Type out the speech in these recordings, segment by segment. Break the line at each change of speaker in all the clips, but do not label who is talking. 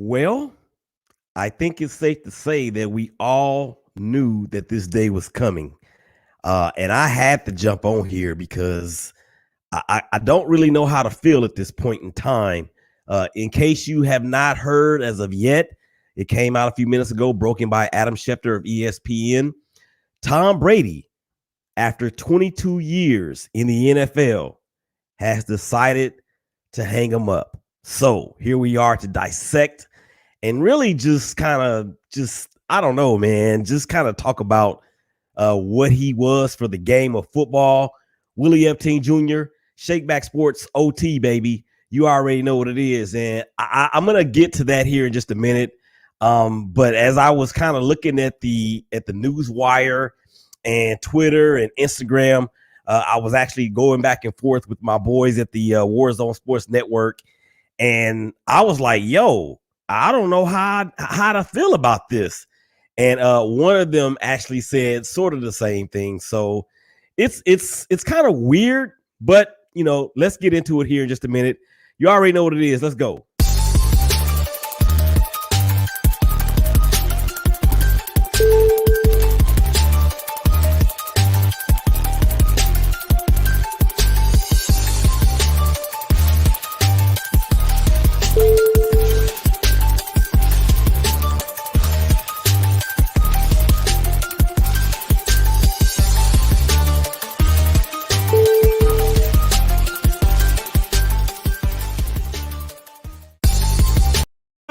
Well, I think it's safe to say that we all knew that this day was coming. And I had to jump on here because I don't really know how to feel at this point in time. In case you have not heard as of yet, it came out a few minutes ago, broken by Adam Schefter of ESPN. Tom Brady, after 22 years in the NFL, has decided to hang him up. So here we are to dissect and really just kind of I don't know, man, just kind of talk about what he was for the game of football. Willie Epting Jr., Shakeback Sports OT, baby. You already know what it is. And I'm going to get to that here in just a minute. But as I was kind of looking at the news wire and Twitter and Instagram, I was actually going back and forth with my boys at the Warzone Sports Network. And I was like, yo, I don't know how to feel about this. And one of them actually said sort of the same thing. So it's kind of weird, but let's get into it here in just a minute. You already know what it is. Let's go.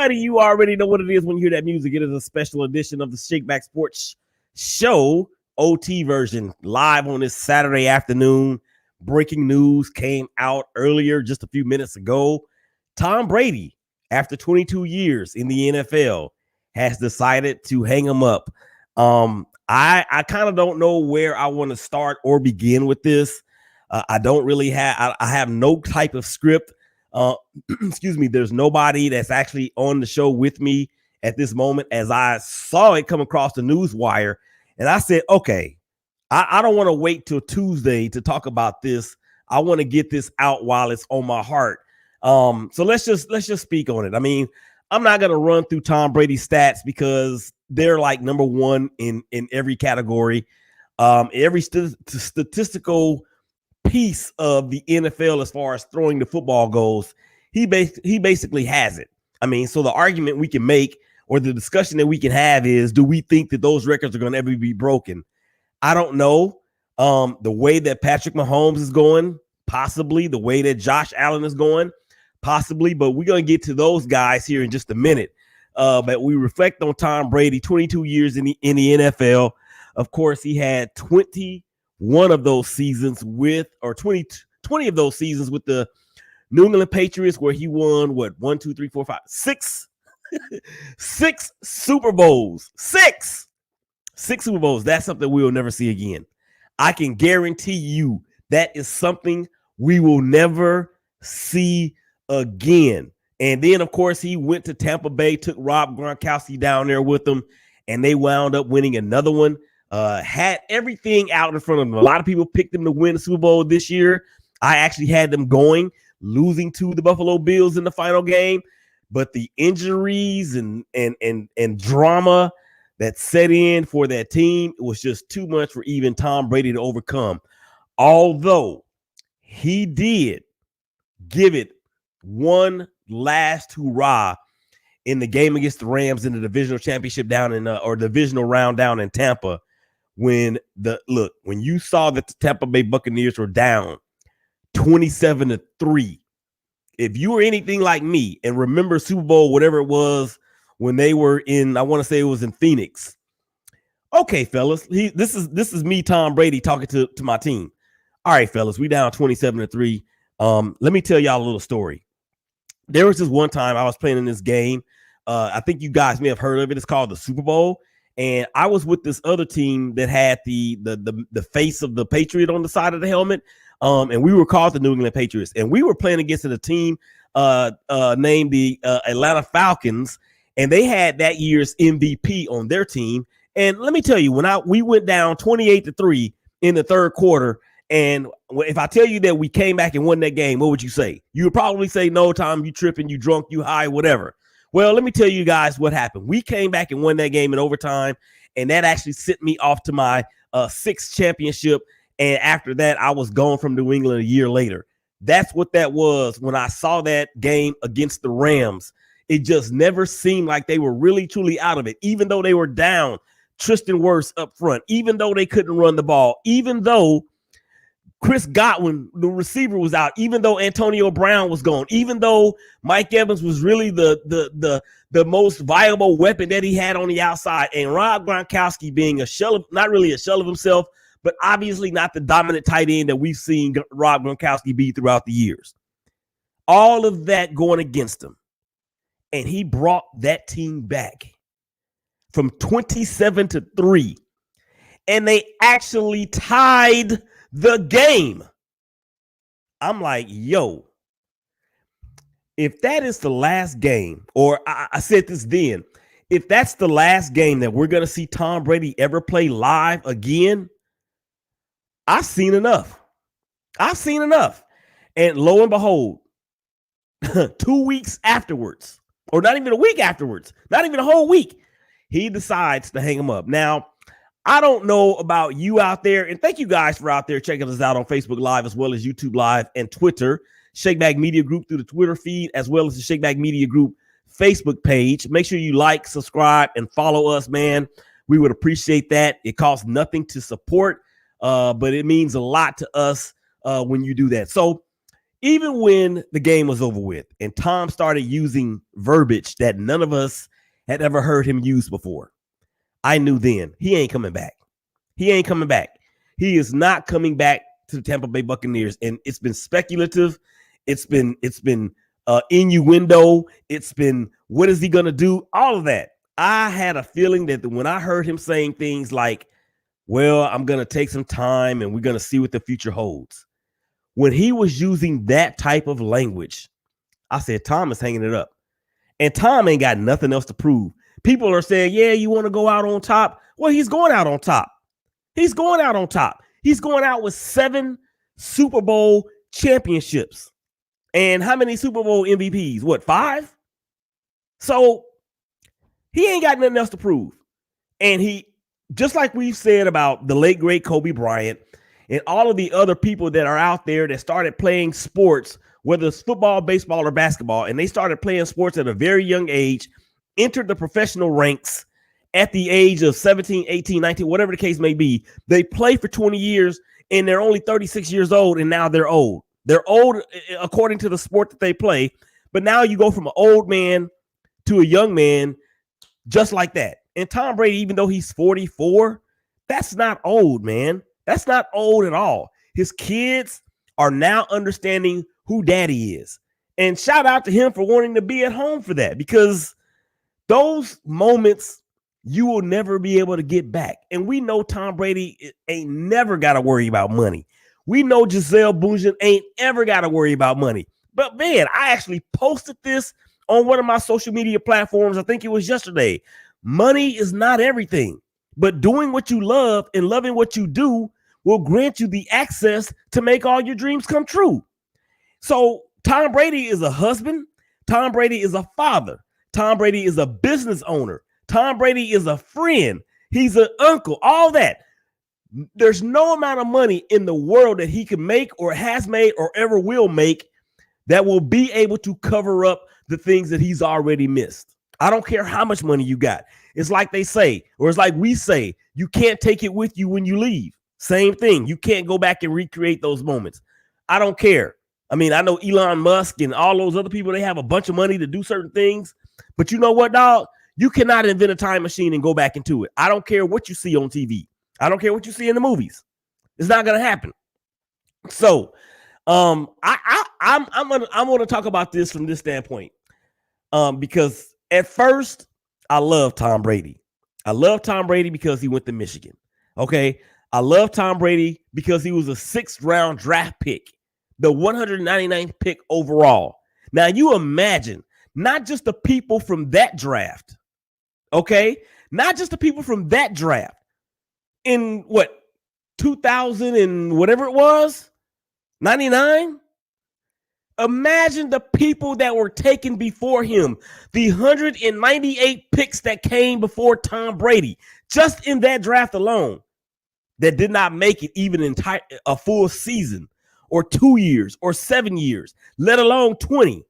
You already know what it is when you hear that music. It is a special edition of the Shakeback Sports Show, OT version, live on this Saturday afternoon. Breaking news came out earlier, just a few minutes ago. Tom Brady, after 22 years in the NFL, has decided to hang him up. I kind of don't know where I want to start or begin with this. I don't really have, I have no type of script. Excuse me, there's nobody that's actually on the show with me at this moment as I saw it come across the news wire. And I said, okay, I don't want to wait till Tuesday to talk about this. I want to get this out while it's on my heart. So let's just speak on it. I mean, I'm not going to run through Tom Brady's stats because they're like number one in every category. Every statistical piece of the NFL as far as throwing the football goes, he basically has it. I mean, so the argument we can make or the discussion that we can have is, do we think that those records are going to ever be broken? I don't know. The way that Patrick Mahomes is going, possibly. The way that Josh Allen is going, possibly. But we're going to get to those guys here in just a minute. But we reflect on Tom Brady, 22 years in the NFL. Of course, he had 21 of those seasons with, or 20 of those seasons with the New England Patriots, where he won six Super Bowls. Six Super Bowls. That's something we will never see again. I can guarantee you that is something we will never see again. And then, of course, he went to Tampa Bay, took Rob Gronkowski down there with him, and they wound up winning another one. Had everything out in front of them. A lot of people picked them to win the Super Bowl this year. I actually had them going, losing to the Buffalo Bills in the final game. But the injuries and drama that set in for that team, it was just too much for even Tom Brady to overcome. Although he did give it one last hurrah in the game against the Rams in the divisional championship down in or divisional round down in Tampa, when you saw that the Tampa Bay Buccaneers were down 27-3. If you were anything like me and remember Super Bowl, whatever it was, when they were in, I want to say it was in Phoenix. Okay, fellas, this is me, Tom Brady, talking to my team. All right, fellas, we down 27-3. Let me tell y'all a little story. There was this one time I was playing in this game. I think you guys may have heard of it. It's called the Super Bowl. And I was with this other team that had the face of the Patriot on the side of the helmet. And we were called the New England Patriots. And we were playing against a team named the Atlanta Falcons. And they had that year's MVP on their team. And let me tell you, when we went down 28-3 in the third quarter, and if I tell you that we came back and won that game, what would you say? You would probably say, no, Tom, you tripping, you drunk, you high, whatever. Well, let me tell you guys what happened. We came back and won that game in overtime, and that actually sent me off to my sixth championship. And after that, I was gone from New England a year later. That's what that was when I saw that game against the Rams. It just never seemed like they were really, truly out of it, even though they were down Tristan Wirfs up front, even though they couldn't run the ball, even though Chris Godwin, the receiver, was out, even though Antonio Brown was gone, even though Mike Evans was really the most viable weapon that he had on the outside, and Rob Gronkowski being a shell of, not really a shell of himself, but obviously not the dominant tight end that we've seen Rob Gronkowski be throughout the years. All of that going against him. And he brought that team back from 27-3. And they actually tied the game. I'm like, yo, if that is the last game, or I said this then, if that's the last game that we're going to see Tom Brady ever play live again, I've seen enough. I've seen enough. And lo and behold, 2 weeks afterwards, or not even a week afterwards, not even a whole week, he decides to hang him up. Now, I don't know about you out there, and thank you guys for out there checking us out on Facebook Live as well as YouTube Live and Twitter. Shakeback Media Group through the Twitter feed as well as the Shakeback Media Group Facebook page. Make sure you like, subscribe, and follow us, man. We would appreciate that. It costs nothing to support, but it means a lot to us when you do that. So even when the game was over with and Tom started using verbiage that none of us had ever heard him use before, I knew then he ain't coming back. He ain't coming back. He is not coming back to the Tampa Bay Buccaneers. And it's been speculative. It's been innuendo. It's been, what is he going to do? All of that. I had a feeling that when I heard him saying things like, well, I'm going to take some time and we're going to see what the future holds. When he was using that type of language, I said, Tom is hanging it up. And Tom ain't got nothing else to prove. People are saying, yeah, you want to go out on top? Well, he's going out on top. He's going out on top. He's going out with 7 Super Bowl championships. And how many Super Bowl MVPs? What, 5? So he ain't got nothing else to prove. And he, just like we've said about the late, great Kobe Bryant and all of the other people that are out there that started playing sports, whether it's football, baseball, or basketball, and they started playing sports at a very young age, entered the professional ranks at the age of 17, 18, 19, whatever the case may be. They play for 20 years and they're only 36 years old, and now they're old. They're old according to the sport that they play. But now you go from an old man to a young man just like that. And Tom Brady, even though he's 44, that's not old, man. That's not old at all. His kids are now understanding who daddy is. And shout out to him for wanting to be at home for that, because those moments you will never be able to get back. And we know Tom Brady ain't never got to worry about money. We know Gisele Bündchen ain't ever got to worry about money. But man, I actually posted this on one of my social media platforms. I think it was yesterday. Money is not everything, but doing what you love and loving what you do will grant you the access to make all your dreams come true. So Tom Brady is a husband. Tom Brady is a father. Tom Brady is a business owner. Tom Brady is a friend. He's an uncle, all that. There's no amount of money in the world that he can make or has made or ever will make that will be able to cover up the things that he's already missed. I don't care how much money you got. It's like they say, or it's like we say, you can't take it with you when you leave. Same thing. You can't go back and recreate those moments. I don't care. I mean, I know Elon Musk and all those other people, they have a bunch of money to do certain things. But you know what, dog? You cannot invent a time machine and go back into it. I don't care what you see on TV. I don't care what you see in the movies. It's not going to happen. So I'm going to talk about this from this standpoint, because at first I love Tom Brady. I love Tom Brady because he went to Michigan. Okay. I love Tom Brady because he was a 6th round draft pick, the 199th pick overall. Now you imagine not just the people from that draft. Okay. Not just the people from that draft in what, 2000 and whatever it was, 99. Imagine the people that were taken before him, the 198 picks that came before Tom Brady, just in that draft alone, that did not make it even a full season or 2 years or 7 years, let alone 20.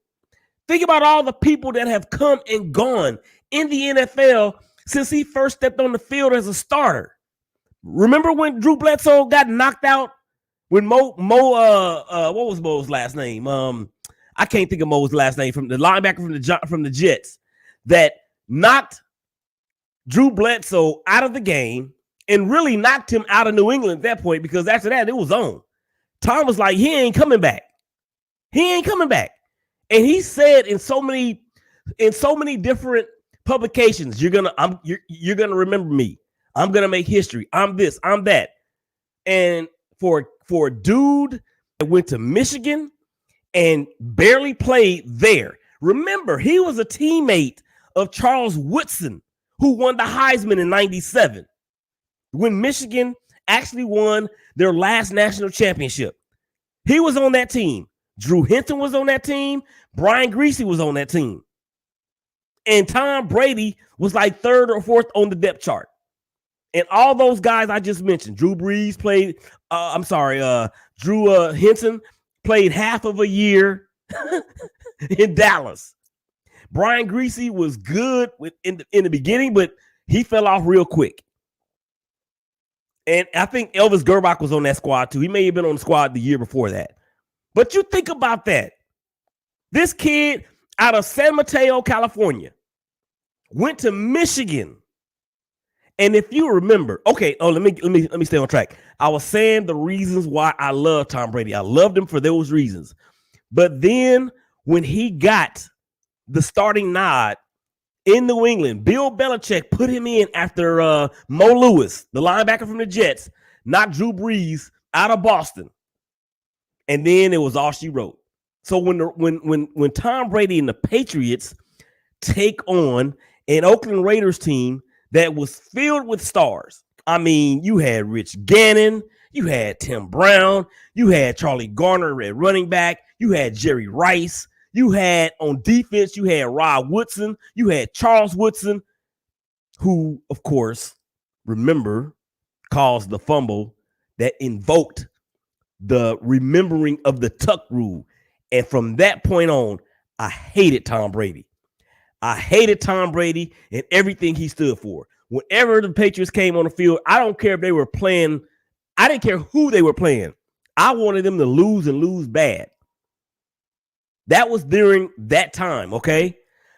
Think about all the people that have come and gone in the NFL since he first stepped on the field as a starter. Remember when Drew Bledsoe got knocked out? When what was Mo's last name? I can't think of Mo's last name, from the linebacker from the Jets, that knocked Drew Bledsoe out of the game and really knocked him out of New England at that point, because after that it was on. Tom was like, he ain't coming back. He ain't coming back. And he said in so many different publications, you're gonna remember me. I'm gonna make history. I'm this, I'm that. And for a dude that went to Michigan and barely played there. Remember, he was a teammate of Charles Woodson, who won the Heisman in 97. When Michigan actually won their last national championship. He was on that team. Drew Hinton was on that team. Brian Griese was on that team. And Tom Brady was like third or fourth on the depth chart. And all those guys I just mentioned, Drew Hinton played half of a year in Dallas. Brian Griese was good in the beginning, but he fell off real quick. And I think Elvis Gerbach was on that squad too. He may have been on the squad the year before that. But you think about that. This kid out of San Mateo, California, went to Michigan. And if you remember, let me stay on track. I was saying the reasons why I love Tom Brady. I loved him for those reasons. But then when he got the starting nod in New England, Bill Belichick put him in after Mo Lewis, the linebacker from the Jets, knocked Drew Brees out of Boston. And then it was all she wrote. So when Tom Brady and the Patriots take on an Oakland Raiders team that was filled with stars. I mean, you had Rich Gannon, you had Tim Brown, you had Charlie Garner at running back, you had Jerry Rice, you had on defense, you had Rod Woodson, you had Charles Woodson, who, of course, remember, caused the fumble that invoked the remembering of the tuck rule. And from that point on, I hated Tom Brady. I hated Tom Brady and everything he stood for. Whenever the Patriots came on the field, I don't care if they were playing. I didn't care who they were playing. I wanted them to lose and lose bad. That was during that time, okay?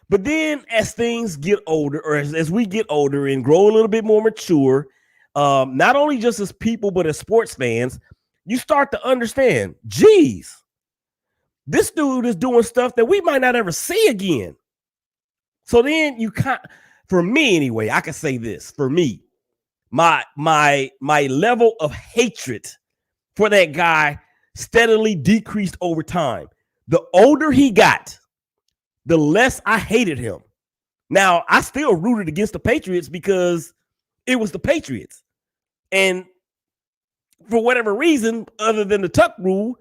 But then as things get older, or as we get older and grow a little bit more mature, not only just as people, but as sports fans, you start to understand, geez, this dude is doing stuff that we might not ever see again. So then for me anyway, I can say this. For me, my level of hatred for that guy steadily decreased over time. The older he got, the less I hated him. Now, I still rooted against the Patriots because it was the Patriots. And for whatever reason, other than the tuck rule,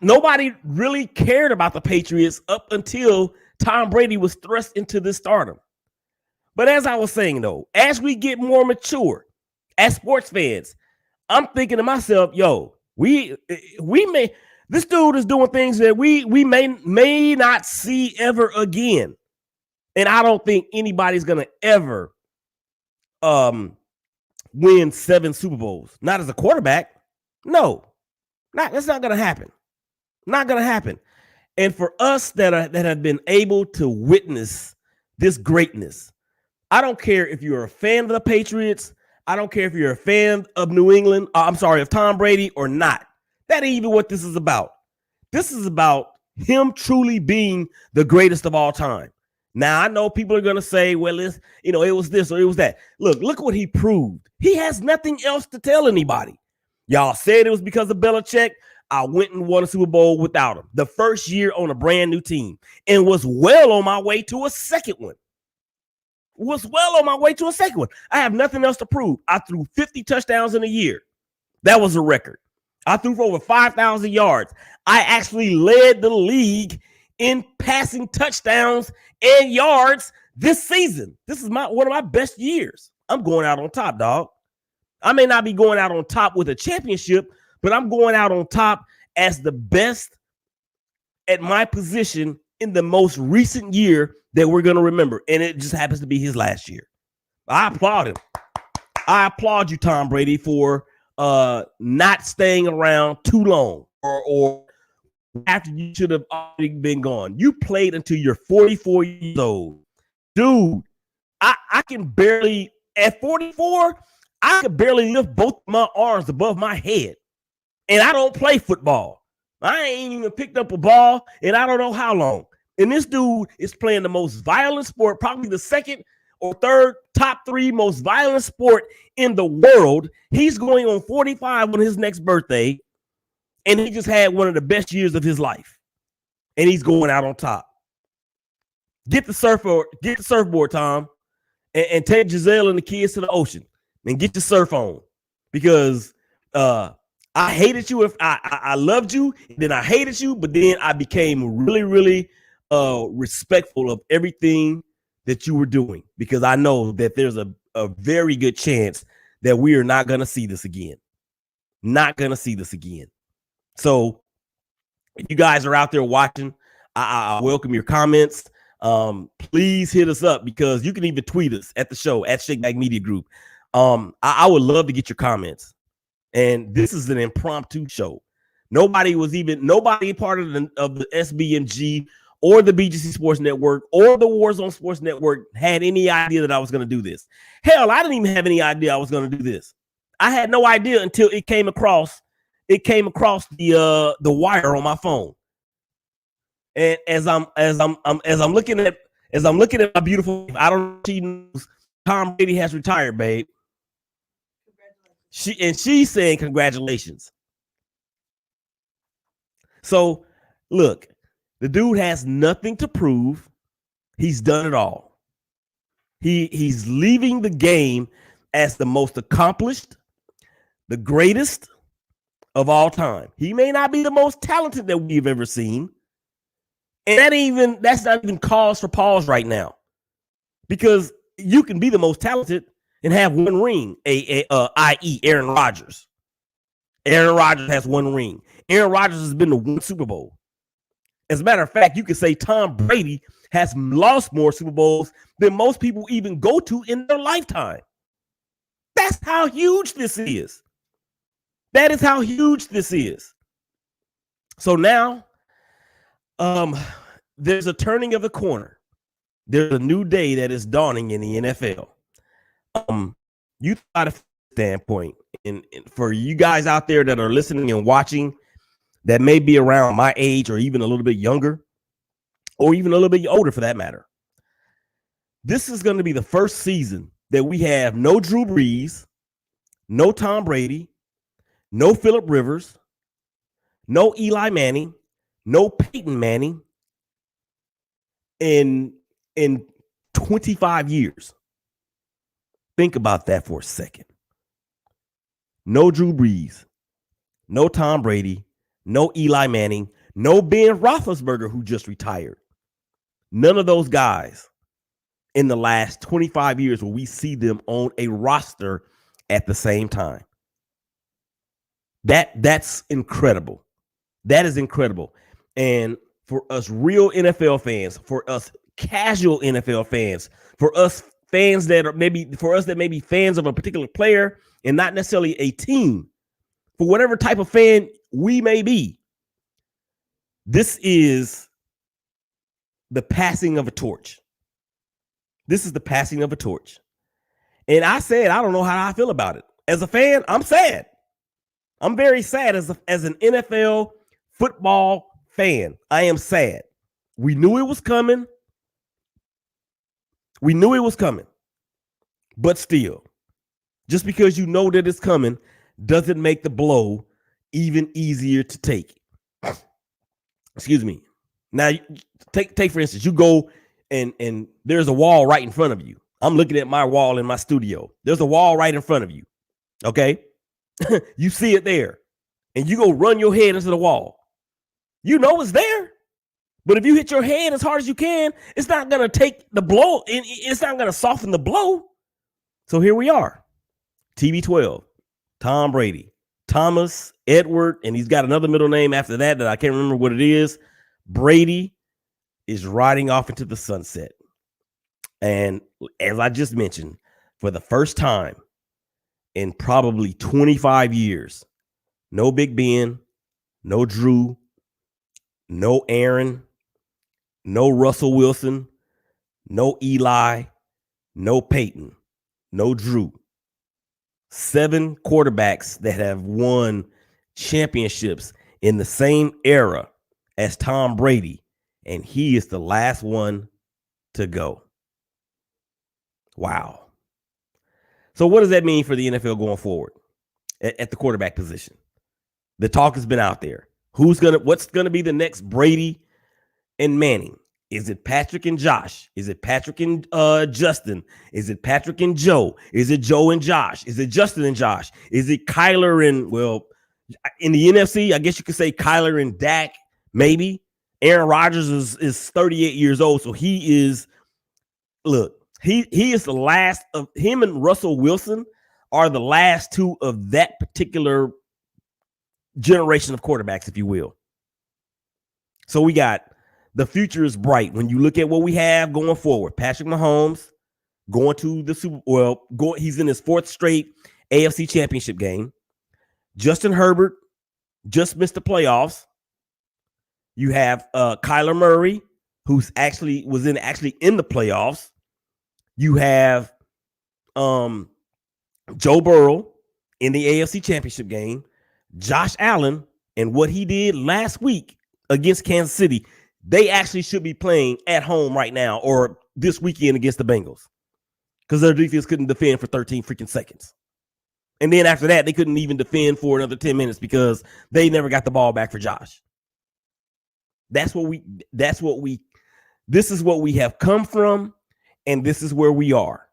nobody really cared about the Patriots up until Tom Brady was thrust into this stardom. But as I was saying, though, as we get more mature as sports fans, I'm thinking to myself, yo, this dude is doing things that we may not see ever again. And I don't think anybody's going to ever win 7 Super Bowls. Not as a quarterback. No, that's not going to happen. Not going to happen. And for us that have been able to witness this greatness, I don't care if you're a fan of the Patriots. I don't care if you're a fan of New England. Of Tom Brady or not. That ain't even what this is about. This is about him truly being the greatest of all time. Now, I know people are going to say, well, it was this or it was that. Look what he proved. He has nothing else to tell anybody. Y'all said it was because of Belichick. I went and won a Super Bowl without him. The first year on a brand new team, and was well on my way to a second one. I have nothing else to prove. I threw 50 touchdowns in a year. That was a record. I threw for over 5,000 yards. I actually led the league in passing touchdowns and yards this season. This is one of my best years. I'm going out on top, dog. I may not be going out on top with a championship, but I'm going out on top as the best at my position in the most recent year that we're going to remember. And it just happens to be his last year. I applaud him. I applaud you, Tom Brady, for not staying around too long or after you should have already been gone. You played until you're 44 years old. Dude, I can barely, at 44, I could barely lift both my arms above my head. And I don't play football. I ain't even picked up a ball in I don't know how long. And this dude is playing the most violent sport, probably the second or third top 3 most violent sport in the world. He's going on 45 on his next birthday, and he just had one of the best years of his life. And he's going out on top. Get the surfboard, Tom, and take Giselle and the kids to the ocean and get your surf on. Because I hated you. If I loved you, then I hated you, but then I became really, really respectful of everything that you were doing, because I know that there's a very good chance that we are not going to see this again. Not going to see this again. So if you guys are out there watching, I welcome your comments. Please hit us up, because you can even tweet us at the show at Shakeback Media Group. I would love to get your comments. And this is an impromptu show. Nobody part of the SBMG or the BGC Sports Network or the Warzone Sports Network had any idea that I was going to do this. Hell, I didn't even have any idea I was going to do this. I had no idea until it came across the wire on my phone. And as I'm looking at my beautiful, I don't know if she knows Tom Brady has retired, babe. She's saying congratulations. So look, the dude has nothing to prove. He's done it all. He's leaving the game as the most accomplished, the greatest of all time. He may not be the most talented that we've ever seen. And that's not even cause for pause right now. Because you can be the most talented and have one ring, i.e. Aaron Rodgers. Aaron Rodgers has one ring. Aaron Rodgers has been to one Super Bowl. As a matter of fact, you could say Tom Brady has lost more Super Bowls than most people even go to in their lifetime. That's how huge this is. That is how huge this is. So now, there's a turning of the corner. There's a new day that is dawning in the NFL. You thought of standpoint, and for you guys out there that are listening and watching, that may be around my age or even a little bit younger, or even a little bit older for that matter. This is going to be the first season that we have no Drew Brees, no Tom Brady, no Phillip Rivers, no Eli Manning, no Peyton Manning in 25 years. Think about that for a second. No Drew Brees, no Tom Brady, no Eli Manning, no Ben Roethlisberger, who just retired. None of those guys in the last 25 years will we see them on a roster at the same time. That's incredible. That is incredible. And for us real NFL fans, for us casual NFL fans, for us fans that may be fans of a particular player and not necessarily a team, for whatever type of fan we may be, this is the passing of a torch. This is the passing of a torch. And I said, I don't know how I feel about it. As a fan, I'm sad. I'm very sad as an NFL football fan. I am sad. We knew it was coming. But still, just because you know that it's coming doesn't make the blow even easier to take. Excuse me. Now, take for instance, you go and there's a wall right in front of you. I'm looking at my wall in my studio. There's a wall right in front of you. Okay? You see it there. and you go run your head into the wall. You know it's there. But if you hit your head as hard as you can, it's not going to take the blow. It's not going to soften the blow. So here we are. TB12, Tom Brady, Thomas Edward, and he's got another middle name after that I can't remember what it is. Brady is riding off into the sunset. And as I just mentioned, for the first time in probably 25 years, no Big Ben, no Drew, no Aaron, no Russell Wilson, no Eli, no Peyton, no Drew. 7 quarterbacks that have won championships in the same era as Tom Brady, and he is the last one to go. Wow. So what does that mean for the NFL going forward at the quarterback position? The talk has been out there. What's gonna be the next Brady and Manning? Is it Patrick and Josh? Is it Patrick and Justin? Is it Patrick and Joe? Is it Joe and Josh? Is it Justin and Josh? Is it Kyler and, well, in the NFC, I guess you could say Kyler and Dak, maybe. Aaron Rodgers is 38 years old, so he is the last of him, and Russell Wilson are the last 2 of that particular generation of quarterbacks, if you will. So we got the future is bright when you look at what we have going forward. Patrick Mahomes going to the Super Bowl. He's in his 4th straight AFC Championship game. Justin Herbert just missed the playoffs. You have Kyler Murray, who's actually in the playoffs. You have Joe Burrow in the AFC Championship game. Josh Allen and what he did last week against Kansas City. They actually should be playing at home right now or this weekend against the Bengals because their defense couldn't defend for 13 freaking seconds. And then after that, they couldn't even defend for another 10 minutes because they never got the ball back for Josh. This is what we have come from, and this is where we are.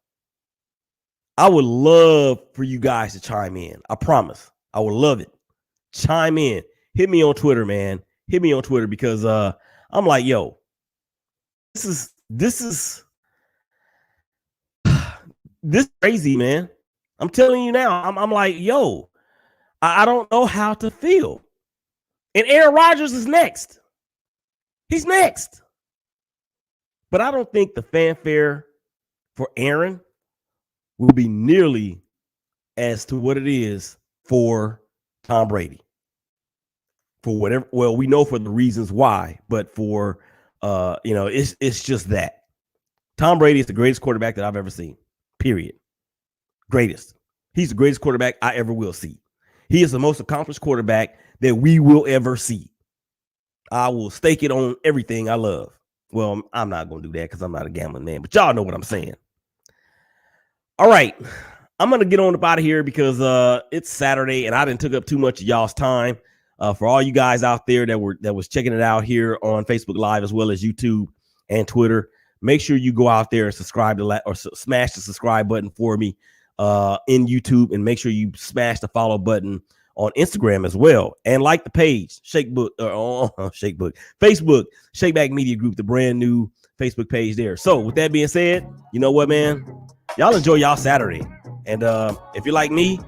I would love for you guys to chime in. I promise. I would love it. Chime in. Hit me on Twitter, man. Hit me on Twitter because I'm like, yo, this is crazy, man. I'm telling you now. I'm like, yo, I don't know how to feel. And Aaron Rodgers is next. He's next. But I don't think the fanfare for Aaron will be nearly as to what it is for Tom Brady. For whatever, well, we know for the reasons why, but for it's just that Tom Brady is the greatest quarterback that I've ever seen. Period. Greatest. He's the greatest quarterback I ever will see. He is the most accomplished quarterback that we will ever see. I will stake it on everything I love. Well, I'm not going to do that because I'm not a gambling man, but y'all know what I'm saying. All right. I'm going to get on up out of here because it's Saturday and I didn't took up too much of y'all's time. For all you guys out there that was checking it out here on Facebook Live as well as YouTube and Twitter, make sure you go out there and subscribe or smash the subscribe button for me in YouTube, and make sure you smash the follow button on Instagram as well, and like the page Facebook, Shakeback Media Group, the brand new Facebook page there. So with that being said, you know what, man, y'all enjoy y'all Saturday, and if you're like me,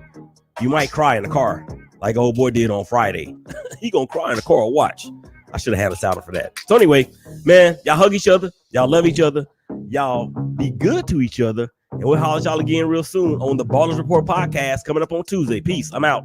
you might cry in the car like old boy did on Friday. He gonna cry in the car. Watch. I should have had a sounder for that. So anyway, man, y'all hug each other. Y'all love each other. Y'all be good to each other. And we'll holler at y'all again real soon on the Ballers Report podcast coming up on Tuesday. Peace. I'm out.